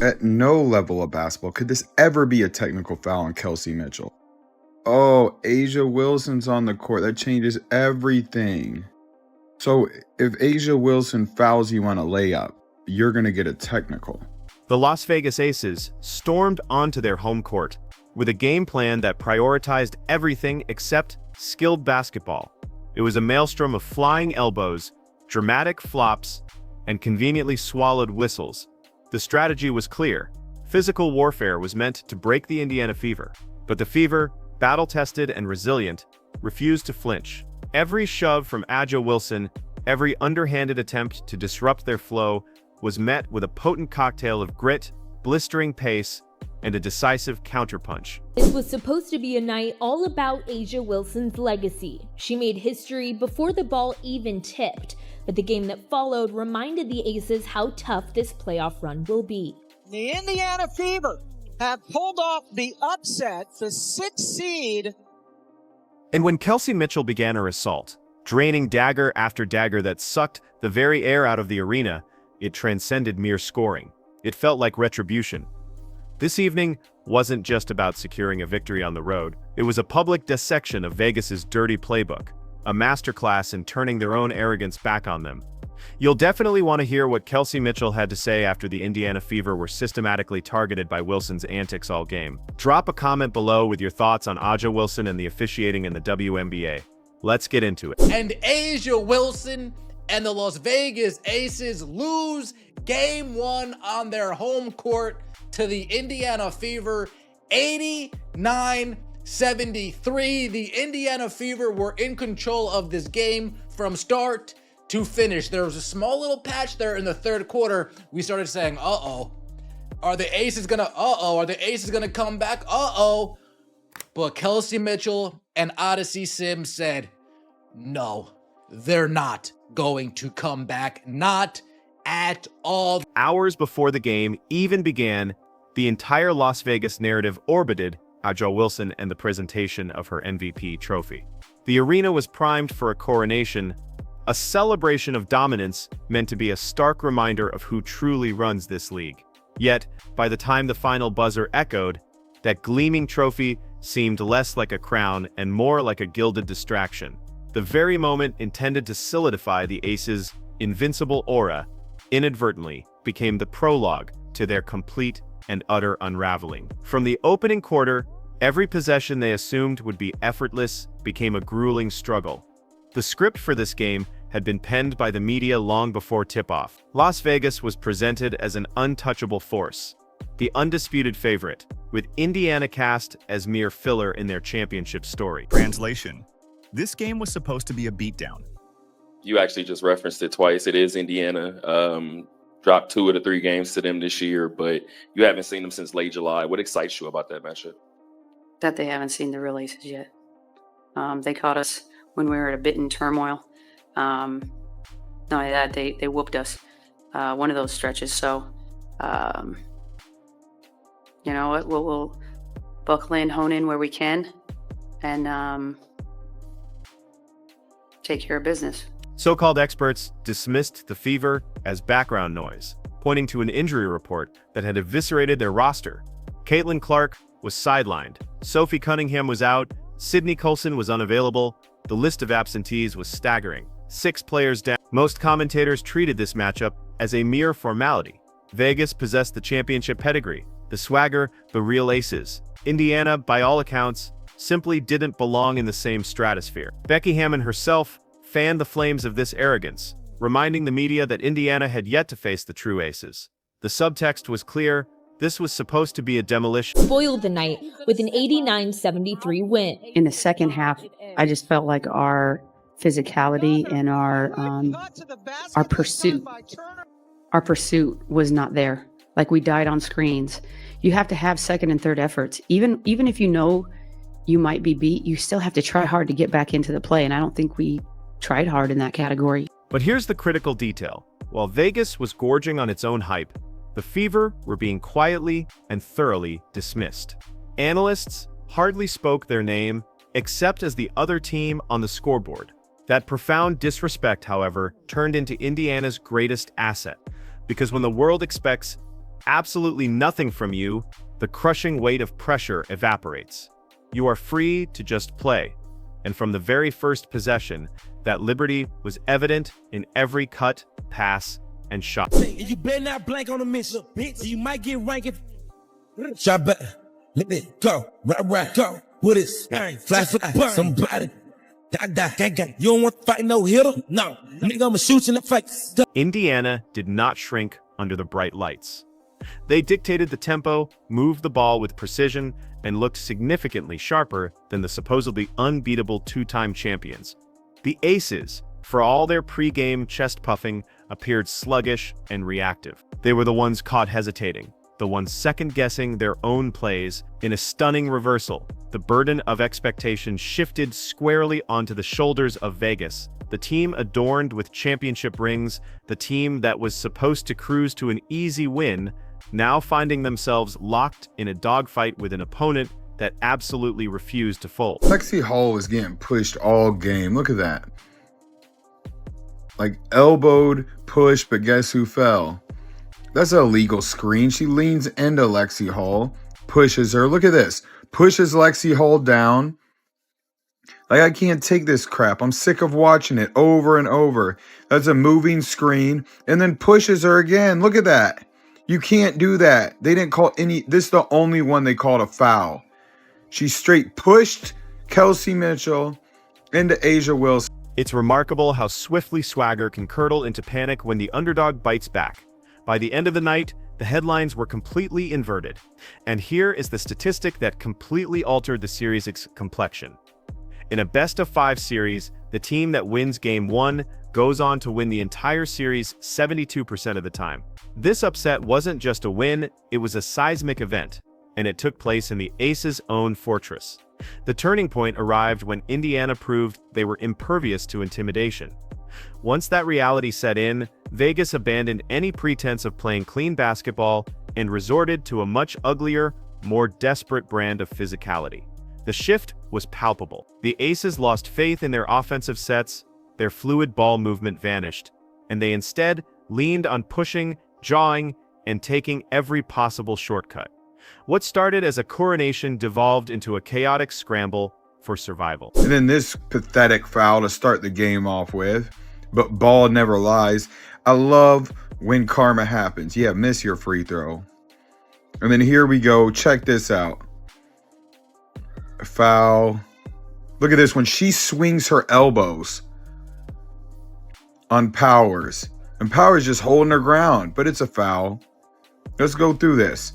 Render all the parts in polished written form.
At no level of basketball could this ever be a technical foul on Kelsey Mitchell. Oh, Asia Wilson's on the court. That changes everything. So if Asia Wilson fouls you on a layup, you're going to get a technical. The Las Vegas Aces stormed onto their home court with a game plan that prioritized everything except skilled basketball. It was a maelstrom of flying elbows, dramatic flops, and conveniently swallowed whistles. The strategy was clear. Physical warfare was meant to break the Indiana Fever, but the Fever, battle-tested and resilient, refused to flinch. Every shove from Aja Wilson, every underhanded attempt to disrupt their flow, was met with a potent cocktail of grit, blistering pace, and a decisive counterpunch. This was supposed to be a night all about Aja Wilson's legacy. She made history before the ball even tipped, but the game that followed reminded the Aces how tough this playoff run will be. The Indiana Fever have pulled off the upset, the 6th seed. And when Kelsey Mitchell began her assault, draining dagger after dagger that sucked the very air out of the arena, it transcended mere scoring. It felt like retribution. This evening wasn't just about securing a victory on the road. It was a public dissection of Vegas's dirty playbook, a masterclass in turning their own arrogance back on them. You'll definitely want to hear what Kelsey Mitchell had to say after the Indiana Fever were systematically targeted by Wilson's antics all game. Drop a comment below with your thoughts on Aja Wilson and the officiating in the WNBA. Let's get into it. And Aja Wilson and the Las Vegas Aces lose Game 1 on their home court to the Indiana Fever, 89-73. The Indiana Fever were in control of this game from start to finish. There was a small little patch there in the third quarter. We started saying, are the Aces gonna come back? But Kelsey Mitchell and Odyssey Sims said, no, they're not going to come back. Not at all. Hours before the game even began, the entire Las Vegas narrative orbited Aja Wilson and the presentation of her MVP trophy. The arena was primed for a coronation, a celebration of dominance meant to be a stark reminder of who truly runs this league. Yet, by the time the final buzzer echoed, that gleaming trophy seemed less like a crown and more like a gilded distraction. The very moment intended to solidify the Aces' invincible aura inadvertently became the prologue to their complete and utter unraveling. From the opening quarter, every possession they assumed would be effortless became a grueling struggle. The script for this game had been penned by the media long before tip-off. Las Vegas was presented as an untouchable force, the undisputed favorite, with Indiana cast as mere filler in their championship story. Translation: this game was supposed to be a beatdown. You actually just referenced it twice. It is Indiana. Dropped 2 of the 3 games to them this year, but you haven't seen them since late July. What excites you about that matchup? That they haven't seen the real Aces yet. They caught us when we were at a bit in turmoil. Not only that, they whooped us one of those stretches. So, you know what? We'll buckle in, hone in where we can, and take care of business. So-called experts dismissed the Fever as background noise, pointing to an injury report that had eviscerated their roster. Caitlin Clark was sidelined, Sophie Cunningham was out, Sydney Colson was unavailable. The list of absentees was staggering. 6 players down. Most commentators treated this matchup as a mere formality. Vegas possessed the championship pedigree, the swagger, the real Aces. Indiana, by all accounts, simply didn't belong in the same stratosphere. Becky Hammon herself fanned the flames of this arrogance, reminding the media that Indiana had yet to face the true Aces. The subtext was clear. This was supposed to be a demolition. Spoiled the night with an 89-73 win. In the second half, I just felt like our physicality and our pursuit was not there. Like, we died on screens. You have to have second and third efforts. Even if you know you might be beat, you still have to try hard to get back into the play, and I don't think we tried hard in that category. But here's the critical detail. While Vegas was gorging on its own hype, the Fever were being quietly and thoroughly dismissed. Analysts hardly spoke their name, except as the other team on the scoreboard. That profound disrespect, however, turned into Indiana's greatest asset, because when the world expects absolutely nothing from you, the crushing weight of pressure evaporates. You are free to just play. And from the very first possession, that liberty was evident in every cut, pass, and shot. You better not blank on the miss, bitch. You might get ranked. Shot back. Let it go. Right. Go. What is? Flash for somebody. Die. You don't want to fight no hitter? No. Nigga, I'ma shoot you in the face. Indiana did not shrink under the bright lights. They dictated the tempo, moved the ball with precision, and looked significantly sharper than the supposedly unbeatable two-time champions. The Aces, for all their pre-game chest puffing, appeared sluggish and reactive. They were the ones caught hesitating, the ones second-guessing their own plays. In a stunning reversal, the burden of expectation shifted squarely onto the shoulders of Vegas, the team adorned with championship rings, the team that was supposed to cruise to an easy win, now finding themselves locked in a dogfight with an opponent that absolutely refused to fold. Lexi Hall was getting pushed all game. Look at that. Like elbowed, pushed, but guess who fell? That's an illegal screen. She leans into Lexi Hall, pushes her. Look at this. Pushes Lexi Hall down. Like, I can't take this crap. I'm sick of watching it over and over. That's a moving screen. And then pushes her again. Look at that. You can't do that. They didn't call any. This is the only one they called a foul. She straight pushed Kelsey Mitchell into A'ja Wilson. It's remarkable how swiftly swagger can curdle into panic when the underdog bites back. By the end of the night, the headlines were completely inverted. And here is the statistic that completely altered the series' complexion. In a best-of-5 series, the team that wins Game 1 goes on to win the entire series 72% of the time. This upset wasn't just a win, it was a seismic event, and it took place in the Aces' own fortress. The turning point arrived when Indiana proved they were impervious to intimidation. Once that reality set in, Vegas abandoned any pretense of playing clean basketball and resorted to a much uglier, more desperate brand of physicality. The shift was palpable. The Aces lost faith in their offensive sets, their fluid ball movement vanished, and they instead leaned on pushing, jawing, and taking every possible shortcut. What started as a coronation devolved into a chaotic scramble for survival. And then this pathetic foul to start the game off with. But ball never lies. I love when karma happens. Yeah, miss your free throw. And then here we go. Check this out. A foul. Look at this. When she swings her elbows on Powers. And Powers just holding her ground. But it's a foul. Let's go through this.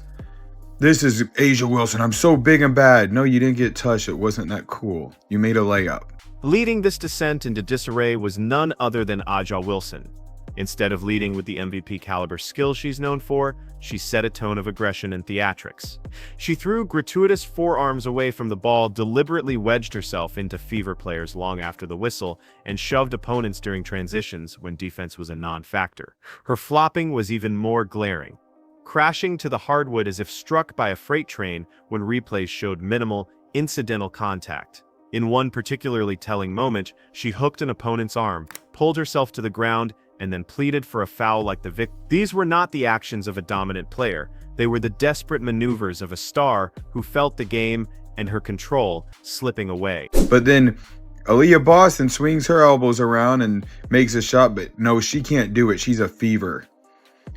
This is A'ja Wilson. I'm so big and bad. No, you didn't get touched. It wasn't that cool. You made a layup. Leading this descent into disarray was none other than A'ja Wilson. Instead of leading with the MVP caliber skill she's known for, she set a tone of aggression and theatrics. She threw gratuitous forearms away from the ball, deliberately wedged herself into Fever players long after the whistle, and shoved opponents during transitions when defense was a non-factor. Her flopping was even more glaring, crashing to the hardwood as if struck by a freight train when replays showed minimal, incidental contact. In one particularly telling moment, she hooked an opponent's arm, pulled herself to the ground, and then pleaded for a foul like the victim. These were not the actions of a dominant player. They were the desperate maneuvers of a star who felt the game and her control slipping away. But then Aaliyah Boston swings her elbows around and makes a shot, but no, she can't do it. She's a Fever.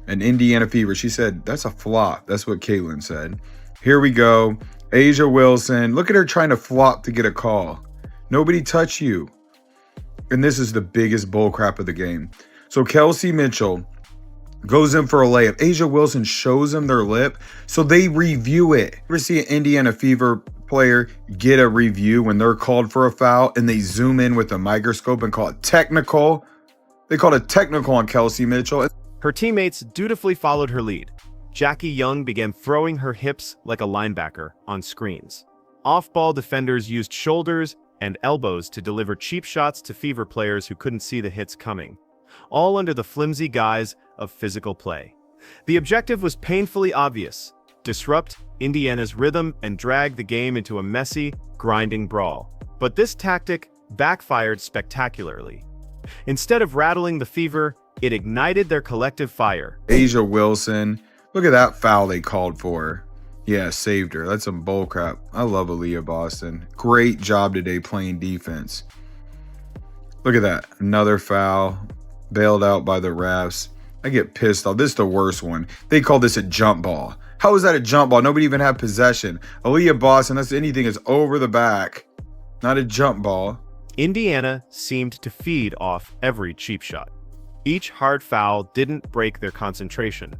An Indiana Fever. She said, that's a flop. That's what Caitlin said. Here we go. A'ja Wilson. Look at her trying to flop to get a call. Nobody touch you. And this is the biggest bullcrap of the game. So Kelsey Mitchell goes in for a layup. A'ja Wilson shows them their lip, so they review it. Ever see an Indiana Fever player get a review when they're called for a foul and they zoom in with a microscope and call it technical? They called it technical on Kelsey Mitchell. Her teammates dutifully followed her lead. Jackie Young began throwing her hips like a linebacker on screens. Off-ball defenders used shoulders and elbows to deliver cheap shots to Fever players who couldn't see the hits coming, all under the flimsy guise of physical play. The objective was painfully obvious: disrupt Indiana's rhythm and drag the game into a messy, grinding brawl. But this tactic backfired spectacularly. Instead of rattling the Fever, it ignited their collective fire. A'ja Wilson, Look at that foul they called for. Yeah, saved her. That's some bull crap. I love Aaliyah Boston. Great job today playing defense. Look at that. Another foul. Bailed out by the refs. I get pissed off. This is the worst one. They call this a jump ball. How is that a jump ball? Nobody even had possession. Aaliyah Boston, that's anything is over the back. Not a jump ball. Indiana seemed to feed off every cheap shot. Each hard foul didn't break their concentration.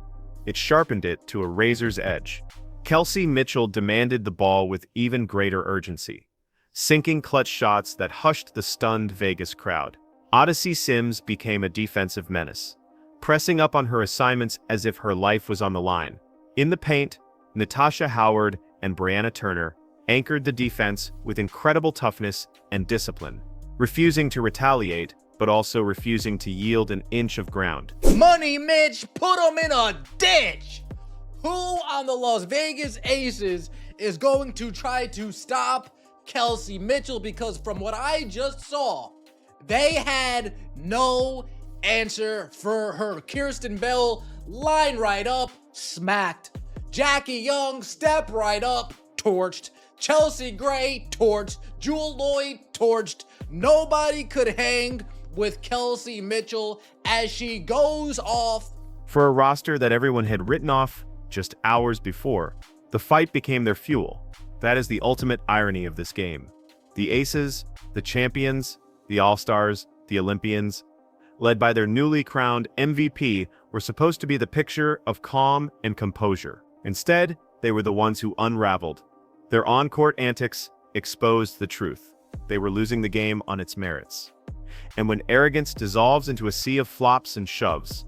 It sharpened it to a razor's edge. Kelsey Mitchell demanded the ball with even greater urgency, sinking clutch shots that hushed the stunned Vegas crowd. Odyssey Sims became a defensive menace, pressing up on her assignments as if her life was on the line. In the paint, Natasha Howard and Brianna Turner anchored the defense with incredible toughness and discipline, refusing to retaliate, but also refusing to yield an inch of ground. Money Mitch, put him in a ditch! Who on the Las Vegas Aces is going to try to stop Kelsey Mitchell? Because from what I just saw, they had no answer for her. Kirsten Bell, line right up, smacked. Jackie Young, step right up, torched. Chelsea Gray, torched. Jewel Lloyd, torched. Nobody could hang with Kelsey Mitchell as she goes off. For a roster that everyone had written off just hours before, the fight became their fuel. That is the ultimate irony of this game. The Aces, the champions, the All-Stars, the Olympians, led by their newly crowned MVP, were supposed to be the picture of calm and composure. Instead, they were the ones who unraveled. Their on-court antics exposed the truth. They were losing the game on its merits. And when arrogance dissolves into a sea of flops and shoves,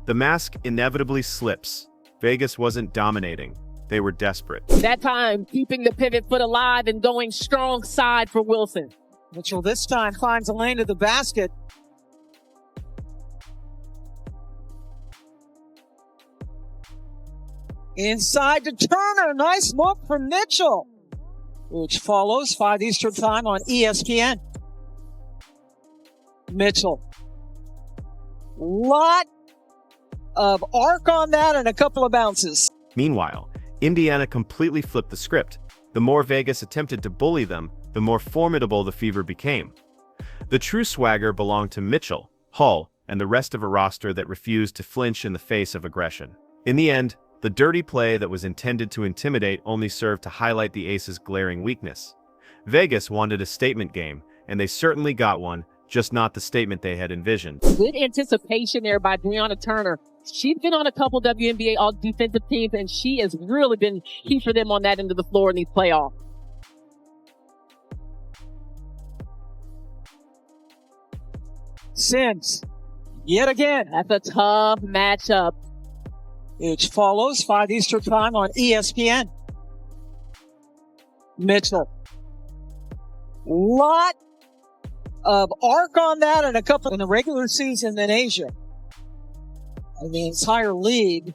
the mask inevitably slips. Vegas wasn't dominating. They were desperate. That time, keeping the pivot foot alive and going strong side for Wilson. Mitchell this time finds the lane to the basket. Inside to Turner. Nice look from Mitchell, which follows 5 Eastern time on ESPN. Mitchell. Lot of arc on that and a couple of bounces. Meanwhile, Indiana completely flipped the script. The more Vegas attempted to bully them, the more formidable the Fever became. The true swagger belonged to Mitchell, Hull, and the rest of a roster that refused to flinch in the face of aggression. In the end, the dirty play that was intended to intimidate only served to highlight the Aces' glaring weakness. Vegas wanted a statement game, and they certainly got one, just not the statement they had envisioned. Good anticipation there by Brianna Turner. She's been on a couple WNBA all defensive teams, and she has really been key for them on that end of the floor in these playoffs. Sims, yet again. That's a tough matchup. Which follows 5 Eastern time on ESPN. Mitchell. Lot of arc on that and a couple in the regular season in Asia. In the entire league.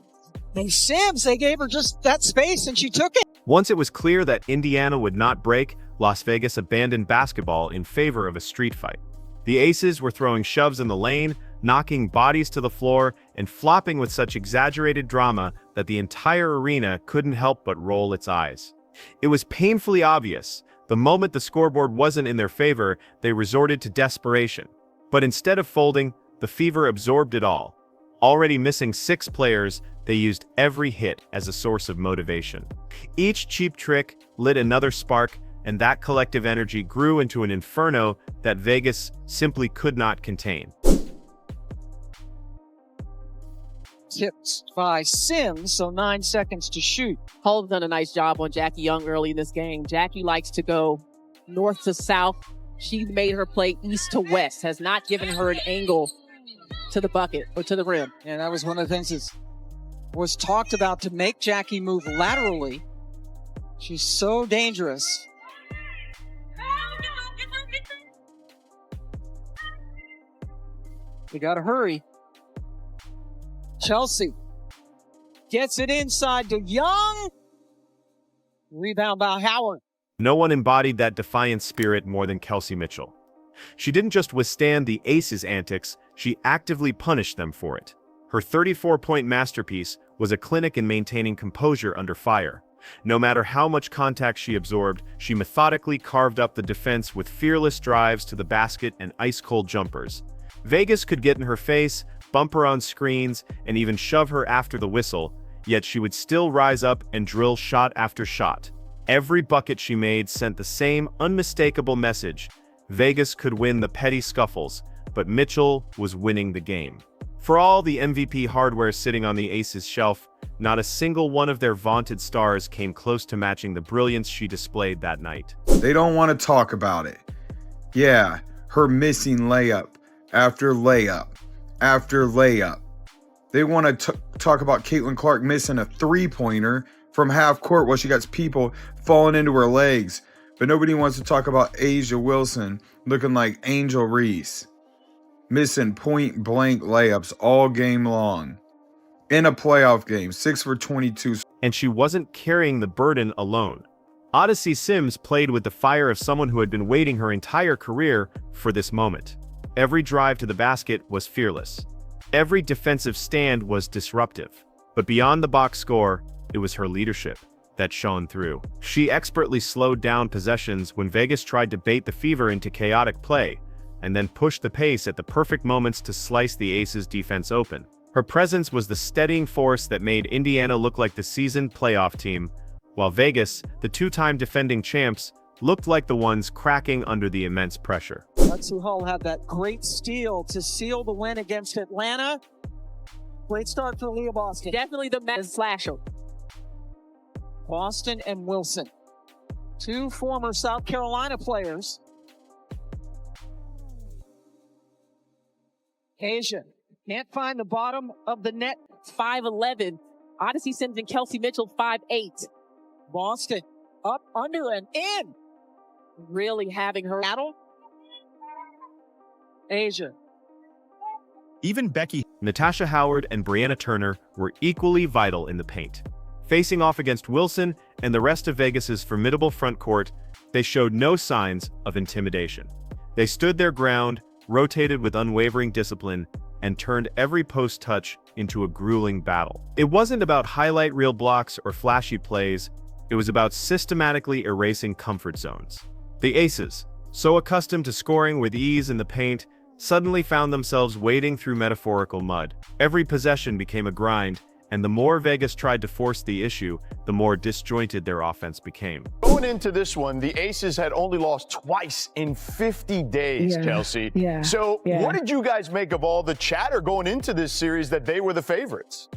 And Sims, they gave her just that space and she took it. Once it was clear that Indiana would not break, Las Vegas abandoned basketball in favor of a street fight. The Aces were throwing shoves in the lane, knocking bodies to the floor, and flopping with such exaggerated drama that the entire arena couldn't help but roll its eyes. It was painfully obvious. The moment the scoreboard wasn't in their favor, they resorted to desperation. But instead of folding, the Fever absorbed it all. Already missing 6 players, they used every hit as a source of motivation. Each cheap trick lit another spark, and that collective energy grew into an inferno that Vegas simply could not contain. Tipped by Sims, so 9 seconds to shoot. Hull's done a nice job on Jackie Young early in this game. Jackie likes to go north to south. She's made her play east to west, has not given her an angle to the bucket or to the rim. And that was one of the things that was talked about to make Jackie move laterally. She's so dangerous. We gotta hurry. Chelsea gets it inside to Young. Rebound by Howard. No one embodied that defiant spirit more than Kelsey Mitchell. She didn't just withstand the Aces' antics, she actively punished them for it. Her 34-point masterpiece was a clinic in maintaining composure under fire. No matter how much contact she absorbed, she methodically carved up the defense with fearless drives to the basket and ice-cold jumpers. Vegas could get in her face, bump her on screens, and even shove her after the whistle, yet she would still rise up and drill shot after shot. Every bucket she made sent the same unmistakable message. Vegas could win the petty scuffles, but Mitchell was winning the game. For all the MVP hardware sitting on the Aces shelf, not a single one of their vaunted stars came close to matching the brilliance she displayed that night. They don't want to talk about it. Yeah, her missing layup after layup after layup. They want to talk about Caitlin Clark missing a three-pointer from half court while she got people falling into her legs. But nobody wants to talk about A'ja Wilson looking like Angel Reese, missing point-blank layups all game long. In a playoff game, 6 for 22. And she wasn't carrying the burden alone. Odyssey Sims played with the fire of someone who had been waiting her entire career for this moment. Every drive to the basket was fearless. Every defensive stand was disruptive. But beyond the box score, it was her leadership that shone through. She expertly slowed down possessions when Vegas tried to bait the Fever into chaotic play, and then pushed the pace at the perfect moments to slice the Aces' defense open. Her presence was the steadying force that made Indiana look like the seasoned playoff team, while Vegas, the two-time defending champs, looked like the ones cracking under the immense pressure. Lexi Hull had that great steal to seal the win against Atlanta. Great start for Aaliyah Boston. Definitely the slasher. Boston and Wilson, two former South Carolina players. A'ja can't find the bottom of the net. 5'11". Odyssey Sims and Kelsey Mitchell 5'8". Boston up, under, and in. Really having her battle. A'ja. Even Becky. Natasha Howard and Brianna Turner were equally vital in the paint. Facing off against Wilson and the rest of Vegas's formidable front court, they showed no signs of intimidation. They stood their ground, rotated with unwavering discipline, and turned every post touch into a grueling battle. It wasn't about highlight reel blocks or flashy plays, it was about systematically erasing comfort zones. The Aces, so accustomed to scoring with ease in the paint, suddenly found themselves wading through metaphorical mud. Every possession became a grind, and the more Vegas tried to force the issue, the more disjointed their offense became. Going into this one, the Aces had only lost twice in 50 days, Kelsey. So what did you guys make of all the chatter going into this series that they were the favorites?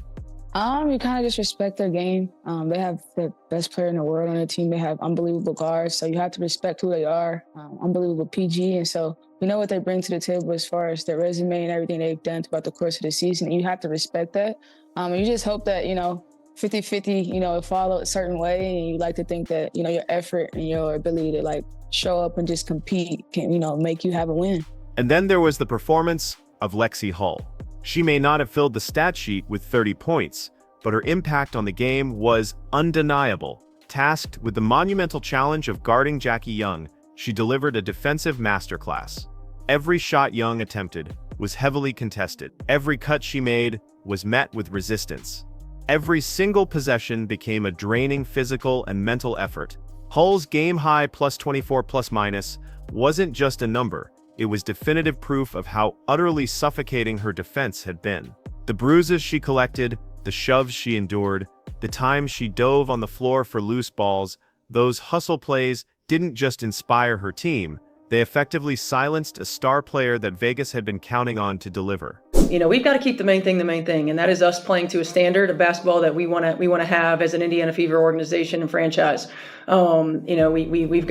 You kind of just respect their game. They have the best player in the world on their team. They have unbelievable guards, so you have to respect who they are. Unbelievable PG, and so we know what they bring to the table as far as their resume and everything they've done throughout the course of the season. And you have to respect that. And you just hope that, 50-50, follow a certain way, and you like to think that, your effort and your ability to show up and just compete can, make you have a win. And then there was the performance of Lexi Hull. She may not have filled the stat sheet with 30 points, but her impact on the game was undeniable. Tasked with the monumental challenge of guarding Jackie Young, she delivered a defensive masterclass. Every shot Young attempted was heavily contested. Every cut she made was met with resistance. Every single possession became a draining physical and mental effort. Hull's game-high +24 ± wasn't just a number. It was definitive proof of how utterly suffocating her defense had been. The bruises she collected, the shoves she endured, the times she dove on the floor for loose balls, those hustle plays didn't just inspire her team, they effectively silenced a star player that Vegas had been counting on to deliver. We've got to keep the main thing, and that is us playing to a standard of basketball that we want to have as an Indiana Fever organization and franchise. We've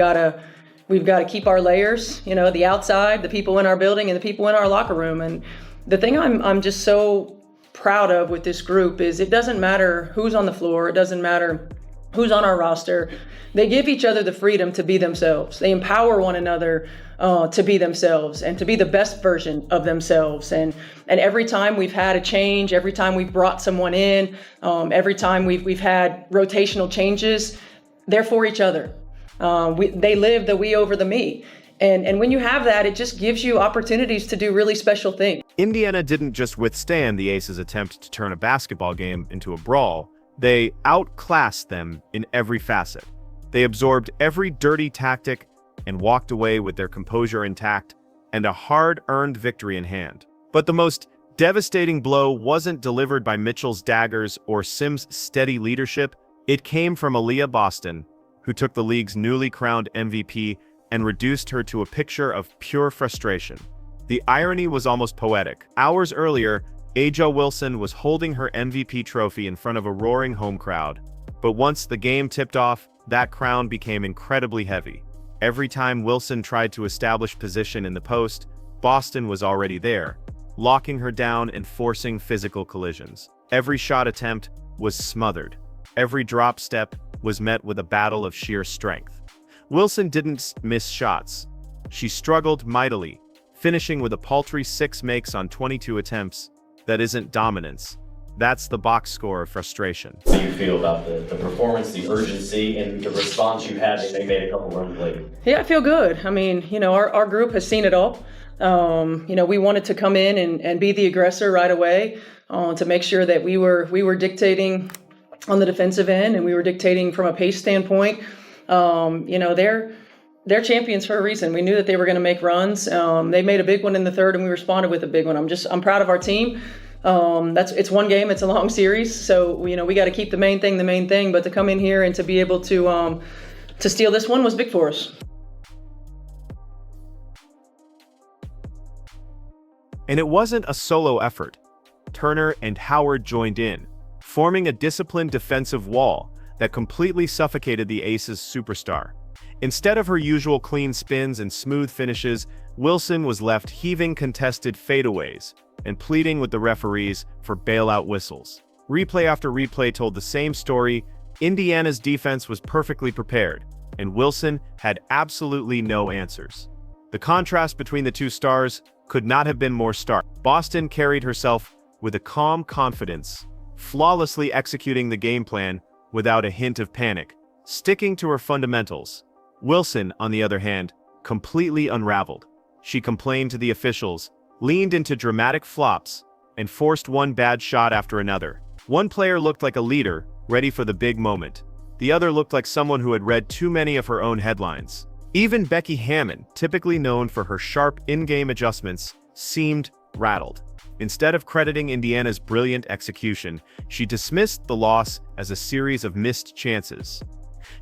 got to keep our layers, the outside, the people in our building, and the people in our locker room. And the thing I'm just so proud of with this group is it doesn't matter who's on the floor, it doesn't matter who's on our roster. They give each other the freedom to be themselves. They empower one another to be themselves and to be the best version of themselves. And every time we've had a change, every time we've brought someone in, every time we've had rotational changes, they're for each other. They live the we over the me. And when you have that, it just gives you opportunities to do really special things. Indiana didn't just withstand the Aces' attempt to turn a basketball game into a brawl, they outclassed them in every facet. They absorbed every dirty tactic and walked away with their composure intact and a hard-earned victory in hand. But the most devastating blow wasn't delivered by Mitchell's daggers or Sims' steady leadership. It came from Aaliyah Boston, who took the league's newly crowned MVP and reduced her to a picture of pure frustration. The irony was almost poetic. Hours earlier, Aaliyah Wilson was holding her MVP trophy in front of a roaring home crowd. But once the game tipped off, that crown became incredibly heavy. Every time Wilson tried to establish position in the post, Boston was already there, locking her down and forcing physical collisions. Every shot attempt was smothered. Every drop step was met with a battle of sheer strength. Wilson didn't miss shots. She struggled mightily, finishing with a paltry 6 makes on 22 attempts. That isn't dominance. That's the box score of frustration. How do you feel about the performance, the urgency, and the response you had? They made a couple runs late. Yeah, I feel good. I mean, our group has seen it all. We wanted to come in and be the aggressor right away to make sure that we were dictating on the defensive end and we were dictating from a pace standpoint. They're champions for a reason. We knew that they were going to make runs. They made a big one in the third and we responded with a big one. I'm proud of our team. It's one game, it's a long series. So, we got to keep the main thing, but to come in here and to be able to steal this one was big for us. And it wasn't a solo effort. Turner and Howard joined in, forming a disciplined defensive wall that completely suffocated the Aces' superstar. Instead of her usual clean spins and smooth finishes, Wilson was left heaving contested fadeaways and pleading with the referees for bailout whistles. Replay after replay told the same story. Indiana's defense was perfectly prepared, and Wilson had absolutely no answers. The contrast between the two stars could not have been more stark. Boston carried herself with a calm confidence, flawlessly executing the game plan without a hint of panic, sticking to her fundamentals. Wilson, on the other hand, completely unraveled. She complained to the officials, leaned into dramatic flops, and forced one bad shot after another. One player looked like a leader, ready for the big moment. The other looked like someone who had read too many of her own headlines. Even Becky Hammon, typically known for her sharp in-game adjustments, seemed rattled. Instead of crediting Indiana's brilliant execution, she dismissed the loss as a series of missed chances.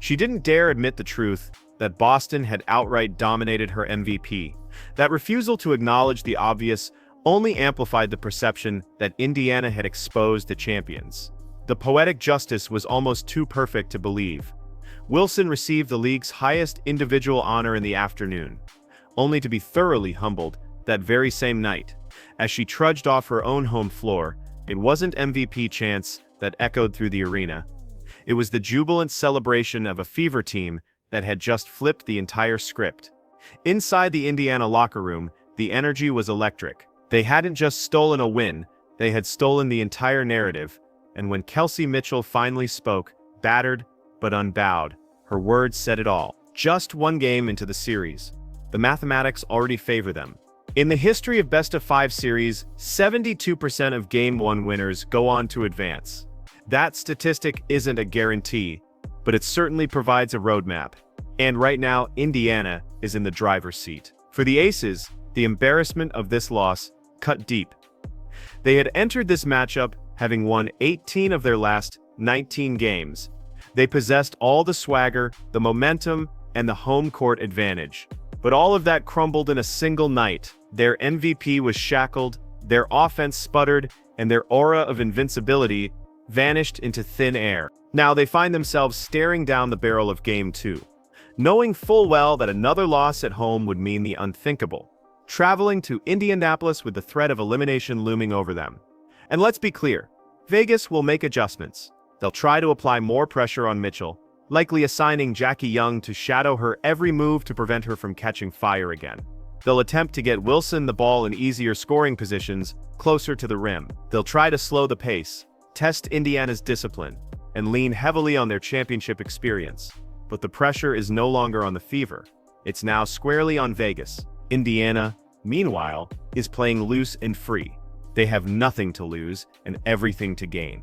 She didn't dare admit the truth that Boston had outright dominated her MVP. That refusal to acknowledge the obvious only amplified the perception that Indiana had exposed the champions. The poetic justice was almost too perfect to believe. Wilson received the league's highest individual honor in the afternoon, only to be thoroughly humbled that very same night. As she trudged off her own home floor, it wasn't MVP chants that echoed through the arena. It was the jubilant celebration of a Fever team that had just flipped the entire script. Inside the Indiana locker room, the energy was electric. They hadn't just stolen a win, they had stolen the entire narrative. And when Kelsey Mitchell finally spoke, battered but unbowed, her words said it all. Just one game into the series, the mathematics already favor them. In the history of best-of-5 series, 72% of Game 1 winners go on to advance. That statistic isn't a guarantee, but it certainly provides a roadmap. And right now, Indiana is in the driver's seat. For the Aces, the embarrassment of this loss cut deep. They had entered this matchup having won 18 of their last 19 games. They possessed all the swagger, the momentum, and the home court advantage. But all of that crumbled in a single night. Their MVP was shackled, their offense sputtered, and their aura of invincibility vanished into thin air. Now they find themselves staring down the barrel of Game 2, knowing full well that another loss at home would mean the unthinkable. Traveling to Indianapolis with the threat of elimination looming over them. And let's be clear, Vegas will make adjustments. They'll try to apply more pressure on Mitchell, likely assigning Jackie Young to shadow her every move to prevent her from catching fire again. They'll attempt to get Wilson the ball in easier scoring positions, closer to the rim. They'll try to slow the pace, test Indiana's discipline, and lean heavily on their championship experience. But the pressure is no longer on the Fever. It's now squarely on Vegas. Indiana, meanwhile, is playing loose and free. They have nothing to lose and everything to gain.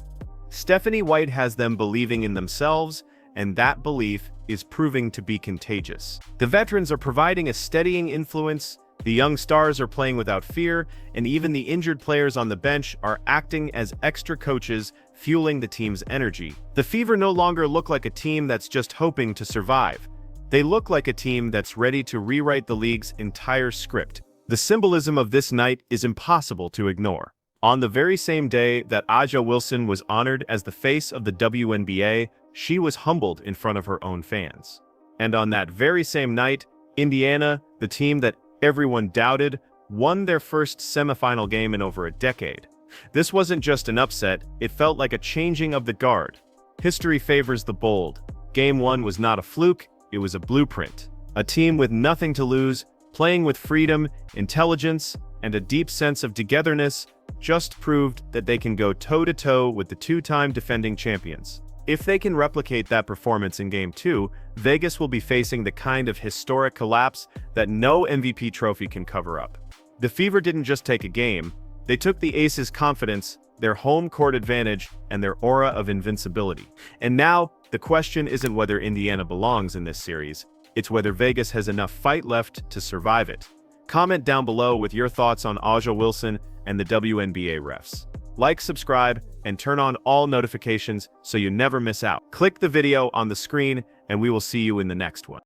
Stephanie White has them believing in themselves, and that belief is proving to be contagious. The veterans are providing a steadying influence, the young stars are playing without fear, and even the injured players on the bench are acting as extra coaches, fueling the team's energy. The Fever no longer look like a team that's just hoping to survive. They look like a team that's ready to rewrite the league's entire script. The symbolism of this night is impossible to ignore. On the very same day that Aaliyah Wilson was honored as the face of the WNBA, she was humbled in front of her own fans. And on that very same night, Indiana, the team that everyone doubted, won their first semifinal game in over a decade. This wasn't just an upset, it felt like a changing of the guard. History favors the bold. Game 1 was not a fluke, it was a blueprint. A team with nothing to lose, playing with freedom, intelligence, and a deep sense of togetherness, just proved that they can go toe-to-toe with the two-time defending champions. If they can replicate that performance in Game 2, Vegas will be facing the kind of historic collapse that no MVP trophy can cover up. The Fever didn't just take a game, they took the Aces' confidence, their home court advantage, and their aura of invincibility. And now, the question isn't whether Indiana belongs in this series, it's whether Vegas has enough fight left to survive it. Comment down below with your thoughts on Aaliyah Wilson and the WNBA refs. Like, subscribe, and turn on all notifications so you never miss out. Click the video on the screen, and we will see you in the next one.